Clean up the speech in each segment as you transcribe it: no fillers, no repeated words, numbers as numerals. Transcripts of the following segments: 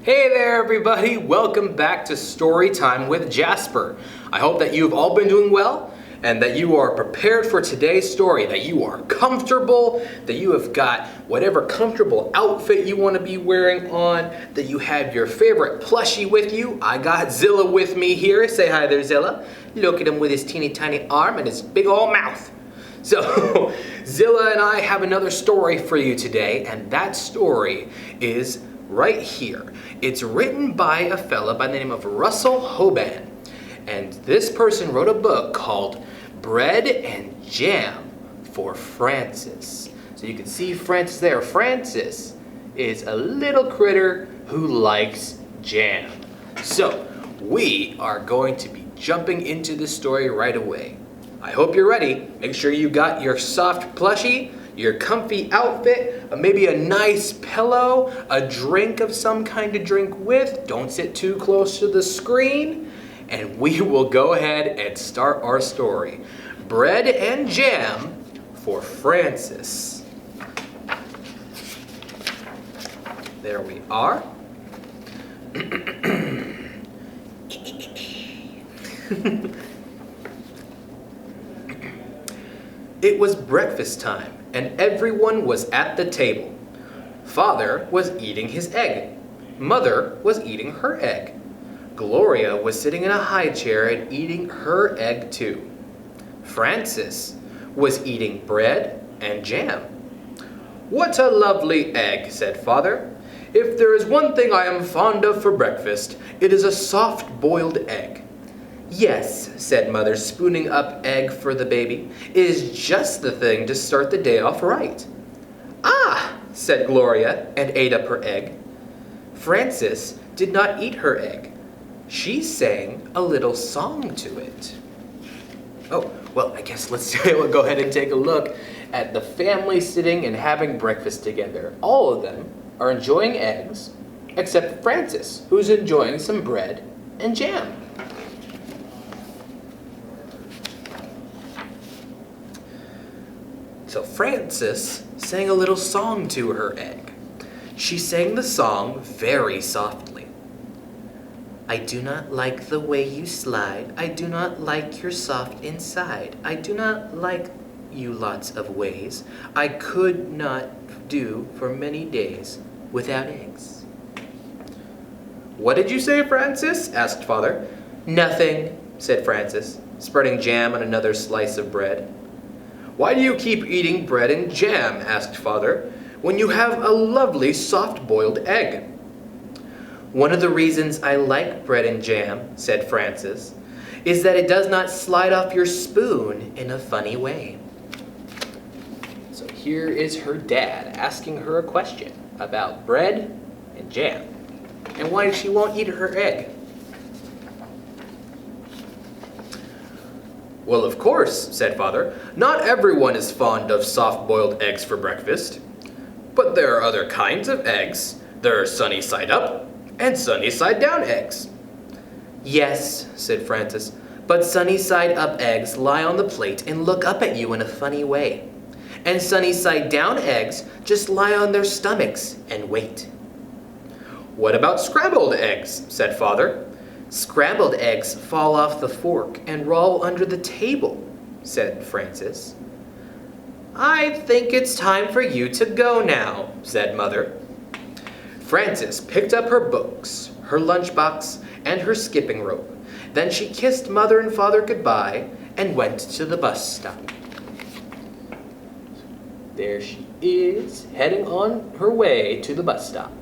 Hey there everybody, welcome back to Story Time with Jasper. I hope that you've all been doing well and that you are prepared for today's story, that you are comfortable, that you have got whatever comfortable outfit you want to be wearing on, that you have your favorite plushie with you. I got Zilla with me here. Say hi there, Zilla. Look at him with his teeny tiny arm and his big old mouth. So, Zilla and I have another story for you today, and that story is right here. It's written by a fella by the name of Russell Hoban, and this person wrote a book called Bread and Jam for Francis. So you can see Francis there. Francis is a little critter who likes jam. So we are going to be jumping into the story right away. I hope you're ready. Make sure you got your soft plushie, your comfy outfit, maybe a nice pillow, a drink of some kind to drink with. Don't sit too close to the screen. And we will go ahead and start our story. Bread and Jam for Francis. There we are. It was breakfast time, and everyone was at the table. Father was eating his egg. Mother was eating her egg. Gloria was sitting in a high chair and eating her egg too. Francis was eating bread and jam. "What a lovely egg," said Father. "If there is one thing I am fond of for breakfast, it is a soft-boiled egg." "Yes," said Mother, spooning up egg for the baby. "It is just the thing to start the day off right." "Ah," said Gloria, and ate up her egg. Francis did not eat her egg. She sang a little song to it. Oh, well, I guess let's go ahead and take a look at the family sitting and having breakfast together. All of them are enjoying eggs, except Francis, who's enjoying some bread and jam. So Francis sang a little song to her egg. She sang the song very softly. "I do not like the way you slide. I do not like your soft inside. I do not like you lots of ways. I could not do for many days without eggs." "What did you say, Francis?" asked Father. "Nothing," said Francis, spreading jam on another slice of bread. "Why do you keep eating bread and jam?" asked Father, "when you have a lovely soft-boiled egg?" "One of the reasons I like bread and jam," said Francis, "is that it does not slide off your spoon in a funny way." So here is her dad asking her a question about bread and jam and why she won't eat her egg. "Well, of course," said Father, "not everyone is fond of soft-boiled eggs for breakfast. But there are other kinds of eggs. There are sunny-side-up and sunny-side-down eggs." "Yes," said Francis, "but sunny-side-up eggs lie on the plate and look up at you in a funny way. And sunny-side-down eggs just lie on their stomachs and wait." "What about scrambled eggs?" said Father. "Scrambled eggs fall off the fork and roll under the table," said Francis. "I think it's time for you to go now," said Mother. Francis picked up her books, her lunchbox, and her skipping rope. Then she kissed Mother and Father goodbye and went to the bus stop. There she is, heading on her way to the bus stop.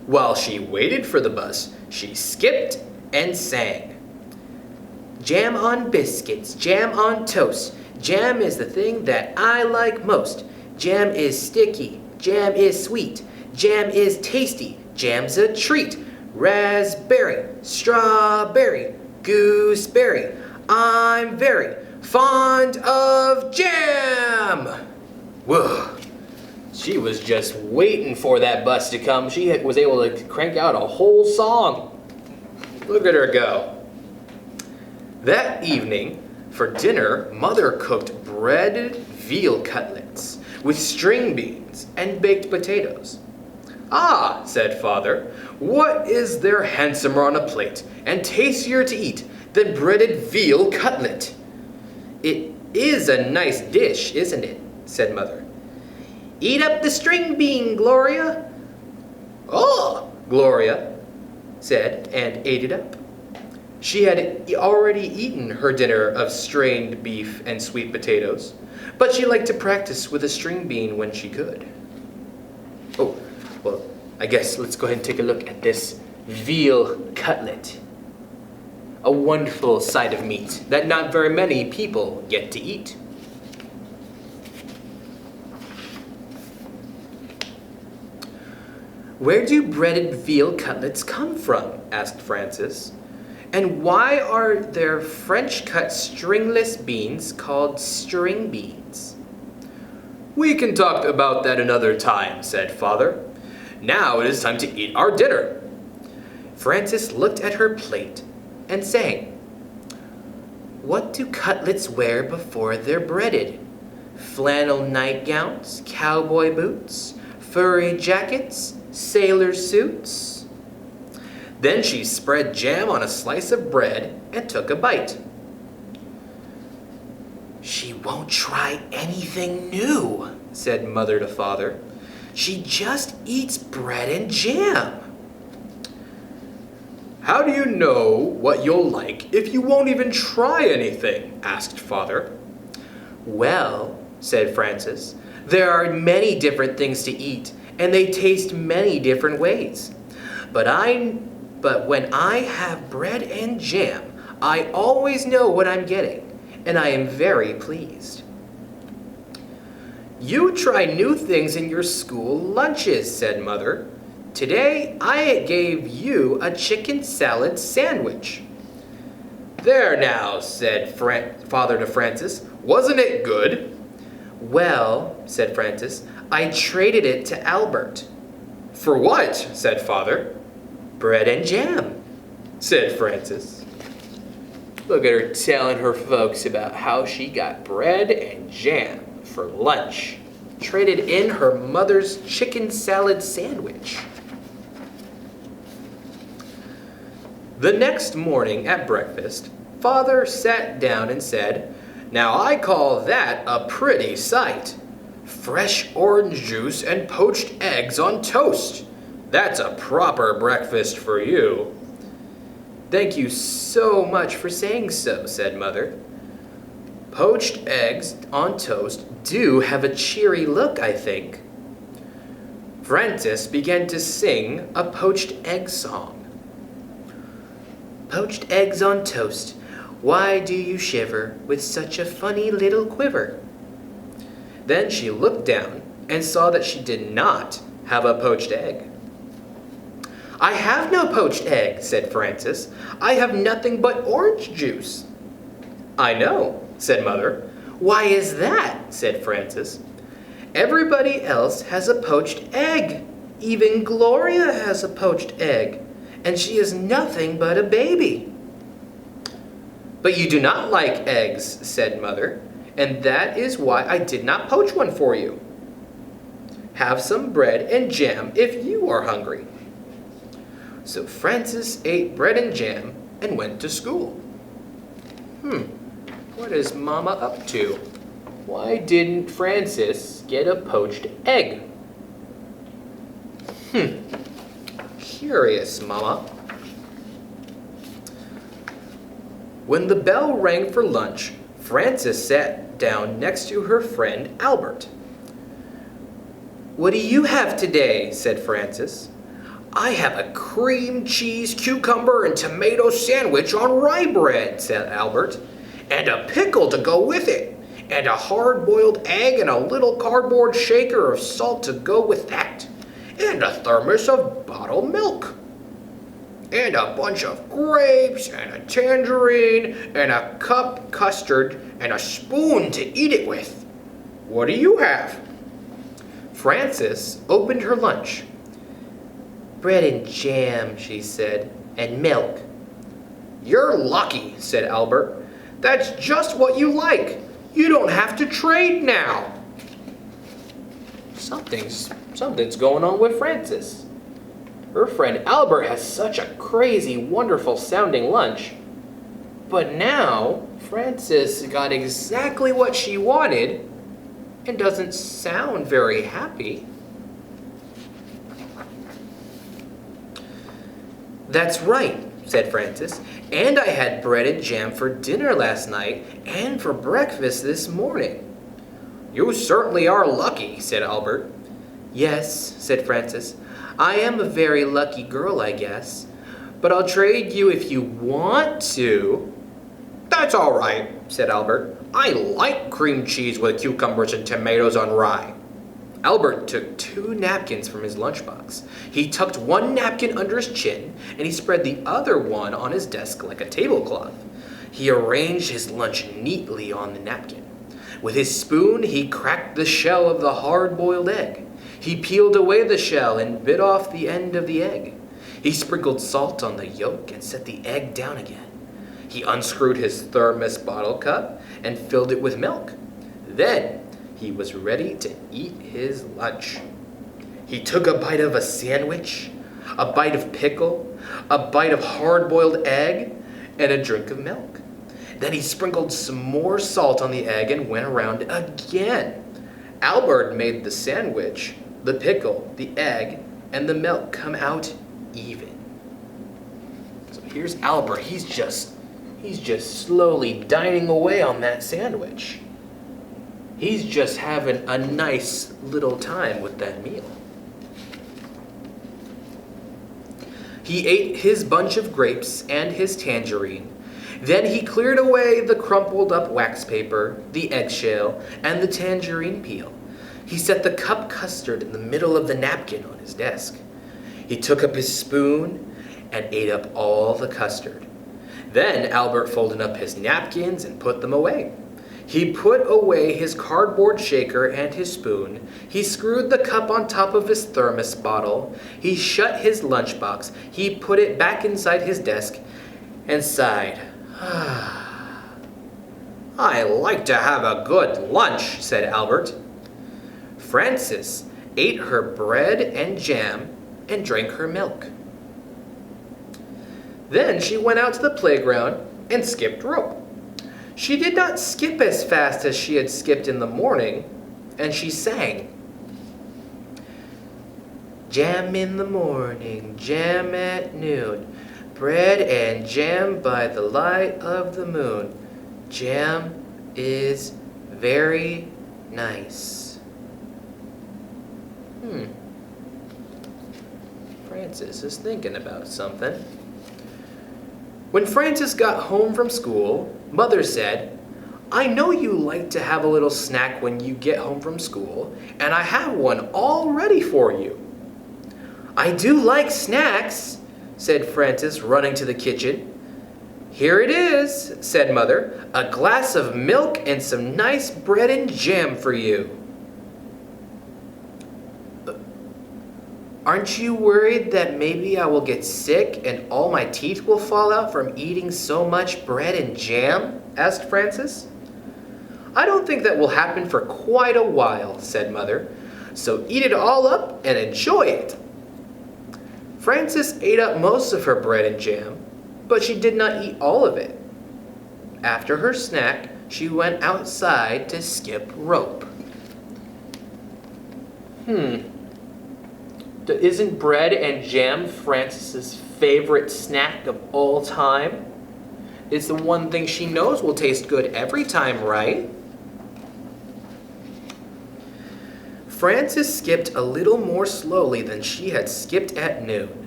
While she waited for the bus, she skipped and sang. "Jam on biscuits, jam on toast. Jam is the thing that I like most. Jam is sticky, jam is sweet, jam is tasty, jam's a treat. Raspberry, strawberry, gooseberry. I'm very fond of jam." Whoa. She was just waiting for that bus to come. She was able to crank out a whole song. Look at her go. That evening, for dinner, Mother cooked breaded veal cutlets with string beans and baked potatoes. "Ah," said Father, "what is there handsomer on a plate and tastier to eat than breaded veal cutlet?" "It is a nice dish, isn't it?" said Mother. "Eat up the string bean, Gloria." "Oh," Gloria said, and ate it up. She had already eaten her dinner of strained beef and sweet potatoes, but she liked to practice with a string bean when she could. Oh, well, I guess let's go ahead and take a look at this veal cutlet. A wonderful side of meat that not very many people get to eat. "Where do breaded veal cutlets come from?" asked Frances. "And why are there French-cut stringless beans called string beans?" "We can talk about that another time," said Father. "Now it is time to eat our dinner." Frances looked at her plate and sang, "What do cutlets wear before they're breaded? Flannel nightgowns, cowboy boots, furry jackets, sailor suits." Then she spread jam on a slice of bread and took a bite. "She won't try anything new," said Mother to Father. "She just eats bread and jam." "How do you know what you'll like if you won't even try anything?" asked Father. "Well," said Frances, "there are many different things to eat, and they taste many different ways. But when I have bread and jam, I always know what I'm getting, and I am very pleased." "You try new things in your school lunches," said Mother. "Today I gave you a chicken salad sandwich." "There now," said Father to Frances. "Wasn't it good?" "Well," said Frances, "I traded it to Albert." "For what?" said Father. "Bread and jam," said Frances. Look at her telling her folks about how she got bread and jam for lunch. Traded in her mother's chicken salad sandwich. The next morning at breakfast, Father sat down and said, "Now I call that a pretty sight. Fresh orange juice and poached eggs on toast. That's a proper breakfast for you." "Thank you so much for saying so," said Mother. "Poached eggs on toast do have a cheery look, I think." Frances began to sing a poached egg song. "Poached eggs on toast, why do you shiver with such a funny little quiver?" Then she looked down and saw that she did not have a poached egg. "I have no poached egg," said Frances. "I have nothing but orange juice." "I know," said Mother. "Why is that?" said Frances. "Everybody else has a poached egg. Even Gloria has a poached egg, and she is nothing but a baby." "But you do not like eggs," said Mother, "and that is why I did not poach one for you. Have some bread and jam if you are hungry." So Frances ate bread and jam and went to school. What is Mama up to? Why didn't Frances get a poached egg? Curious, Mama. When the bell rang for lunch, Frances sat down next to her friend Albert. "What do you have today?" said Frances. "I have a cream cheese, cucumber, and tomato sandwich on rye bread," said Albert. "And a pickle to go with it. And a hard-boiled egg and a little cardboard shaker of salt to go with that. And a thermos of bottled milk. And a bunch of grapes, and a tangerine, and a cup custard, and a spoon to eat it with. What do you have?" Frances opened her lunch. "Bread and jam," she said, "and milk." "You're lucky," said Albert. "That's just what you like. You don't have to trade now." Something's going on with Frances. Her friend Albert has such a crazy, wonderful sounding lunch. But now, Frances got exactly what she wanted and doesn't sound very happy. "That's right," said Frances, "and I had bread and jam for dinner last night and for breakfast this morning." "You certainly are lucky," said Albert. "Yes," said Frances, "I am a very lucky girl, I guess. But I'll trade you if you want to." "That's all right," said Albert. "I like cream cheese with cucumbers and tomatoes on rye." Albert took 2 napkins from his lunchbox. He tucked one napkin under his chin, and he spread the other one on his desk like a tablecloth. He arranged his lunch neatly on the napkin. With his spoon, he cracked the shell of the hard-boiled egg. He peeled away the shell and bit off the end of the egg. He sprinkled salt on the yolk and set the egg down again. He unscrewed his thermos bottle cup and filled it with milk. Then he was ready to eat his lunch. He took a bite of a sandwich, a bite of pickle, a bite of hard-boiled egg, and a drink of milk. Then he sprinkled some more salt on the egg and went around again. Albert made the sandwich, the pickle, the egg, and the milk come out even. So here's Albert. He's just slowly dining away on that sandwich. He's just having a nice little time with that meal. He ate his bunch of grapes and his tangerine. Then he cleared away the crumpled up wax paper, the eggshell, and the tangerine peel. He set the cup custard in the middle of the napkin on his desk. He took up his spoon and ate up all the custard. Then Albert folded up his napkins and put them away. He put away his cardboard shaker and his spoon. He screwed the cup on top of his thermos bottle. He shut his lunchbox. He put it back inside his desk and sighed. "I like to have a good lunch," said Albert. Frances ate her bread and jam and drank her milk. Then she went out to the playground and skipped rope. She did not skip as fast as she had skipped in the morning, and she sang. "Jam in the morning, jam at noon, bread and jam by the light of the moon. Jam is very nice." Frances is thinking about something. When Frances got home from school, Mother said, "I know you like to have a little snack when you get home from school, and I have one all ready for you." "I do like snacks," said Frances, running to the kitchen. "Here it is," said Mother, "a glass of milk and some nice bread and jam for you." "Aren't you worried that maybe I will get sick and all my teeth will fall out from eating so much bread and jam?" asked Frances. "I don't think that will happen for quite a while," said Mother. "So eat it all up and enjoy it." Frances ate up most of her bread and jam, but she did not eat all of it. After her snack, she went outside to skip rope. Isn't bread and jam Frances's favorite snack of all time? It's the one thing she knows will taste good every time, right? Frances skipped a little more slowly than she had skipped at noon.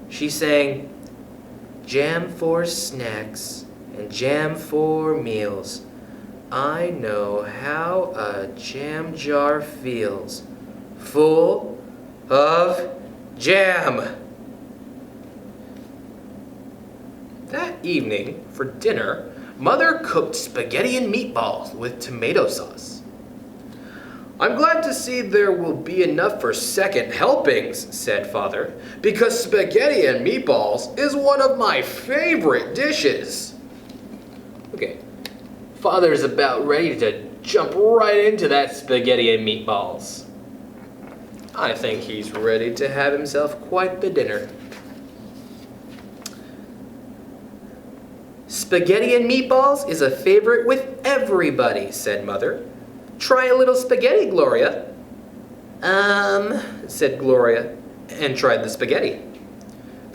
She sang, "Jam for snacks and jam for meals. I know how a jam jar feels. Full of jam." That evening, for dinner, Mother cooked spaghetti and meatballs with tomato sauce. "I'm glad to see there will be enough for second helpings," said Father, "because spaghetti and meatballs is one of my favorite dishes." Okay, Father's about ready to jump right into that spaghetti and meatballs. I think he's ready to have himself quite the dinner. Spaghetti and meatballs is a favorite with everybody, said Mother. Try a little spaghetti, Gloria. Said Gloria, and tried the spaghetti.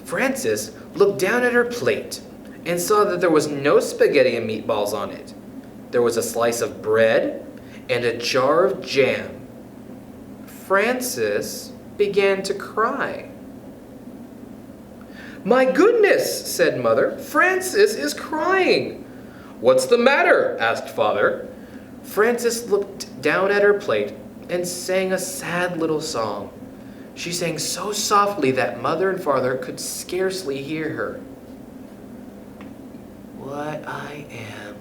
Frances looked down at her plate and saw that there was no spaghetti and meatballs on it. There was a slice of bread and a jar of jam. Frances began to cry. My goodness, said Mother, Frances is crying. What's the matter? Asked Father. Frances looked down at her plate and sang a sad little song. She sang so softly that Mother and Father could scarcely hear her. What I am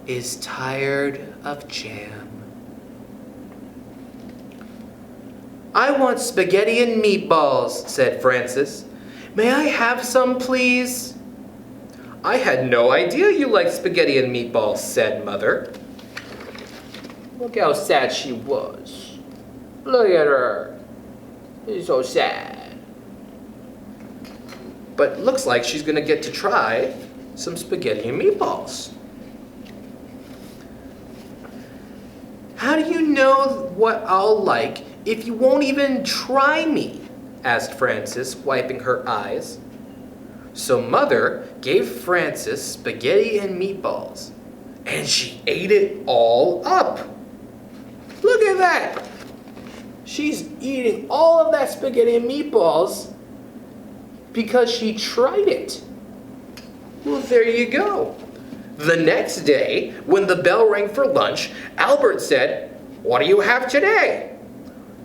is tired of jam. I want spaghetti and meatballs, said Frances. May I have some, please? I had no idea you liked spaghetti and meatballs, said Mother. Look how sad she was. Look at her. She's so sad. But looks like she's going to get to try some spaghetti and meatballs. How do you know what I'll like if you won't even try me? Asked Frances, wiping her eyes. So Mother gave Frances spaghetti and meatballs, and she ate it all up. Look at that! She's eating all of that spaghetti and meatballs because she tried it. Well, there you go. The next day, when the bell rang for lunch, Albert said, "What do you have today?"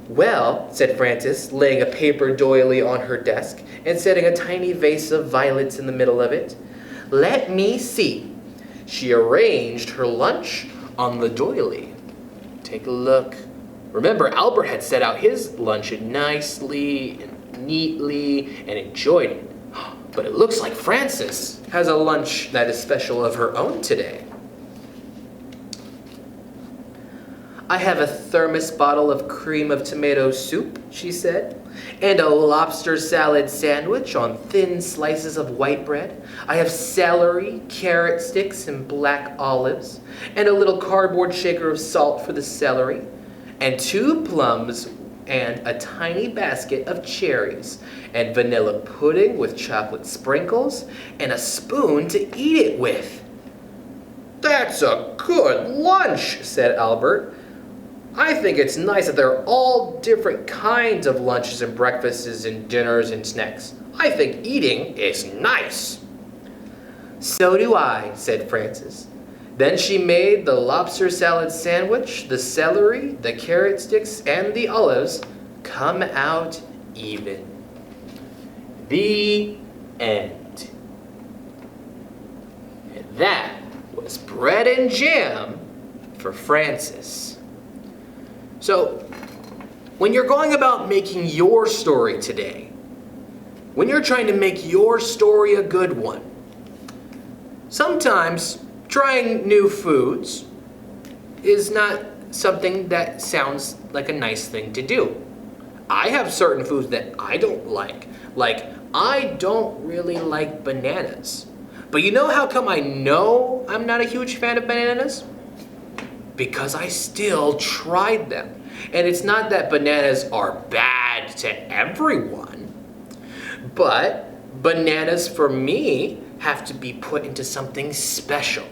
Well, said Frances, laying a paper doily on her desk and setting a tiny vase of violets in the middle of it. Let me see. She arranged her lunch on the doily. Take a look. Remember, Albert had set out his luncheon nicely and neatly and enjoyed it. But it looks like Frances has a lunch that is special of her own today. I have a thermos bottle of cream of tomato soup, she said, and a lobster salad sandwich on thin slices of white bread. I have celery, carrot sticks, and black olives, and a little cardboard shaker of salt for the celery, and 2 plums, and a tiny basket of cherries, and vanilla pudding with chocolate sprinkles, and a spoon to eat it with. That's a good lunch, said Albert. I think it's nice that there are all different kinds of lunches and breakfasts and dinners and snacks. I think eating is nice. So do I, said Frances. Then she made the lobster salad sandwich, the celery, the carrot sticks, and the olives come out even. The end. And that was bread and jam for Frances. So, when you're going about making your story today, when you're trying to make your story a good one, sometimes trying new foods is not something that sounds like a nice thing to do. I have certain foods that I don't like. Like, I don't really like bananas. But you know how come I know I'm not a huge fan of bananas? Because I still tried them. And it's not that bananas are bad to everyone, but bananas for me have to be put into something special.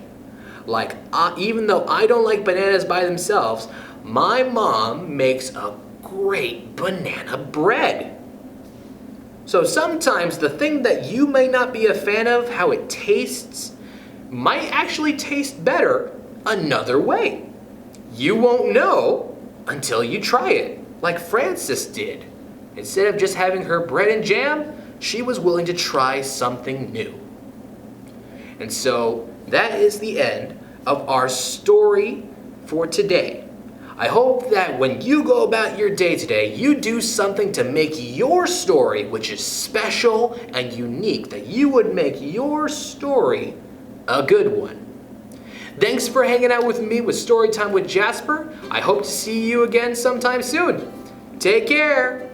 Like, even though I don't like bananas by themselves, my mom makes a great banana bread. So sometimes the thing that you may not be a fan of, how it tastes, might actually taste better another way. You won't know until you try it, like Frances did. Instead of just having her bread and jam, she was willing to try something new. And so that is the end of our story for today. I hope that when you go about your day today, you do something to make your story, which is special and unique, that you would make your story a good one. Thanks for hanging out with me with Storytime with Jasper. I hope to see you again sometime soon. Take care.